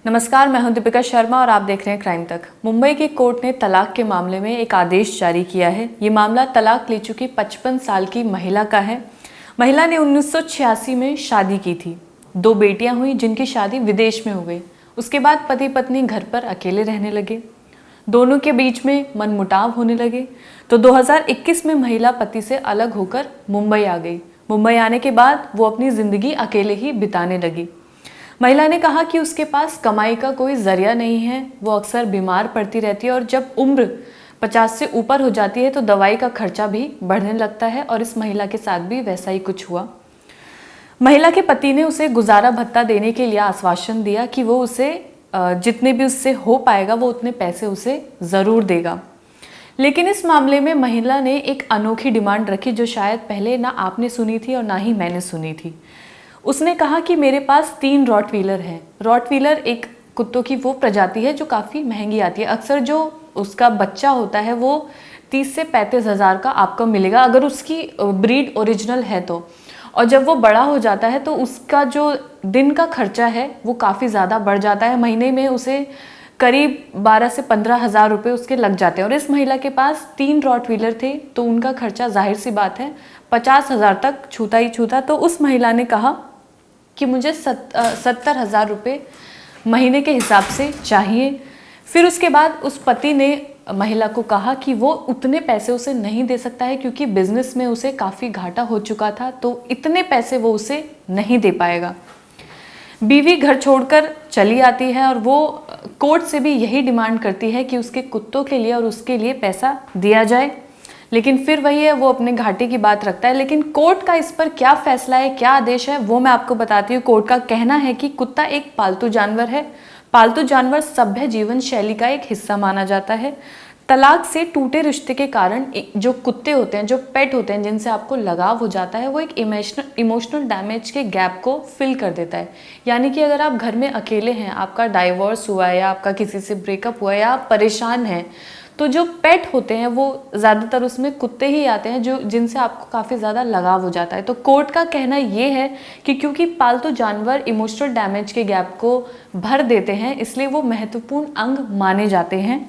नमस्कार, मैं हूं दीपिका शर्मा और आप देख रहे हैं क्राइम तक। मुंबई की कोर्ट ने तलाक के मामले में एक आदेश जारी किया है। ये मामला तलाक ले चुकी 55 साल की महिला का है। महिला ने 1986 में शादी की थी। 2 बेटियां हुई जिनकी शादी विदेश में हो गई। उसके बाद पति पत्नी घर पर अकेले रहने लगे। दोनों के बीच में मनमुटाव होने लगे तो 2021 में महिला पति से अलग होकर मुंबई आ गई। मुंबई आने के बाद वो अपनी जिंदगी अकेले ही बिताने लगी। महिला ने कहा कि उसके पास कमाई का कोई जरिया नहीं है। वो अक्सर बीमार पड़ती रहती है और जब उम्र 50 से ऊपर हो जाती है तो दवाई का खर्चा भी बढ़ने लगता है और इस महिला के साथ भी वैसा ही कुछ हुआ। महिला के पति ने उसे गुजारा भत्ता देने के लिए आश्वासन दिया कि वो उसे जितने भी उससे हो पाएगा वो उतने पैसे उसे ज़रूर देगा। लेकिन इस मामले में महिला ने एक अनोखी डिमांड रखी जो शायद पहले ना आपने सुनी थी और ना ही मैंने सुनी थी। उसने कहा कि मेरे पास 3 रॉटवीलर हैं। रॉटवीलर एक कुत्तों की वो प्रजाति है जो काफ़ी महंगी आती है। अक्सर जो उसका बच्चा होता है वो 30 से 35 हज़ार का आपको मिलेगा अगर उसकी ब्रीड ओरिजिनल है तो। और जब वो बड़ा हो जाता है तो उसका जो दिन का खर्चा है वो काफ़ी ज़्यादा बढ़ जाता है। महीने में उसे करीब 12 से 15 हज़ार रुपये उसके लग जाते हैं। और इस महिला के पास 3 रॉटवीलर थे तो उनका खर्चा जाहिर सी बात है 50 हज़ार तक छूता ही छूता। तो उस महिला ने कहा कि मुझे 70 हज़ार रुपये महीने के हिसाब से चाहिए। फिर उसके बाद उस पति ने महिला को कहा कि वो उतने पैसे उसे नहीं दे सकता है क्योंकि बिजनेस में उसे काफ़ी घाटा हो चुका था, तो इतने पैसे वो उसे नहीं दे पाएगा। बीवी घर छोड़कर चली आती है और वो कोर्ट से भी यही डिमांड करती है कि उसके कुत्तों के लिए और उसके लिए पैसा दिया जाए। लेकिन फिर वही है, वो अपने घाटे की बात रखता है। लेकिन कोर्ट का इस पर क्या फैसला है, क्या आदेश है, वो मैं आपको बताती हूँ। कोर्ट का कहना है कि कुत्ता एक पालतू जानवर है। पालतू जानवर सभ्य जीवन शैली का एक हिस्सा माना जाता है। तलाक से टूटे रिश्ते के कारण जो कुत्ते होते हैं, जो पेट होते हैं, जिनसे आपको लगाव हो जाता है, वो एक इमोशनल डैमेज के गैप को फिल कर देता है। यानी कि अगर आप घर में अकेले हैं, आपका डाइवोर्स हुआ है या आपका किसी से ब्रेकअप हुआ है या आप परेशान हैं, तो जो पेट होते हैं वो ज़्यादातर उसमें कुत्ते ही आते हैं जो जिनसे आपको काफ़ी ज़्यादा लगाव हो जाता है। तो कोर्ट का कहना ये है कि क्योंकि पालतू जानवर इमोशनल डैमेज के गैप को भर देते हैं इसलिए वो महत्वपूर्ण अंग माने जाते हैं।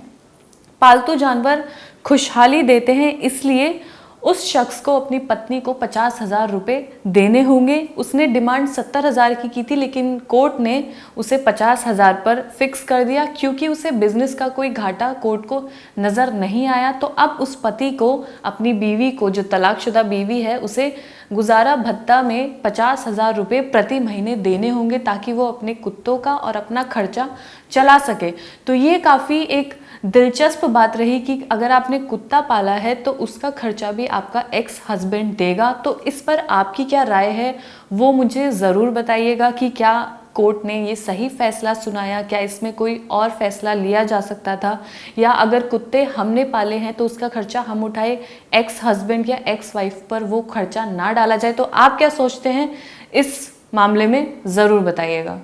पालतू जानवर खुशहाली देते हैं, इसलिए उस शख्स को अपनी पत्नी को 50 हज़ार रुपये देने होंगे। उसने डिमांड 70 हज़ार की थी लेकिन कोर्ट ने उसे 50 हज़ार पर फिक्स कर दिया क्योंकि उसे बिजनेस का कोई घाटा कोर्ट को नज़र नहीं आया। तो अब उस पति को अपनी बीवी को, जो तलाकशुदा बीवी है, उसे गुजारा भत्ता में 50 हज़ार रुपये प्रति महीने देने होंगे ताकि वो अपने कुत्तों का और अपना खर्चा चला सके। तो ये काफ़ी एक दिलचस्प बात रही कि अगर आपने कुत्ता पाला है तो उसका खर्चा भी आपका एक्स हस्बैंड देगा। तो इस पर आपकी क्या राय है वो मुझे ज़रूर बताइएगा कि क्या कोर्ट ने ये सही फैसला सुनाया, क्या इसमें कोई और फैसला लिया जा सकता था, या अगर कुत्ते हमने पाले हैं तो उसका खर्चा हम उठाए, एक्स हस्बैंड या एक्स वाइफ पर वो खर्चा ना डाला जाए। तो आप क्या सोचते हैं इस मामले में ज़रूर बताइएगा।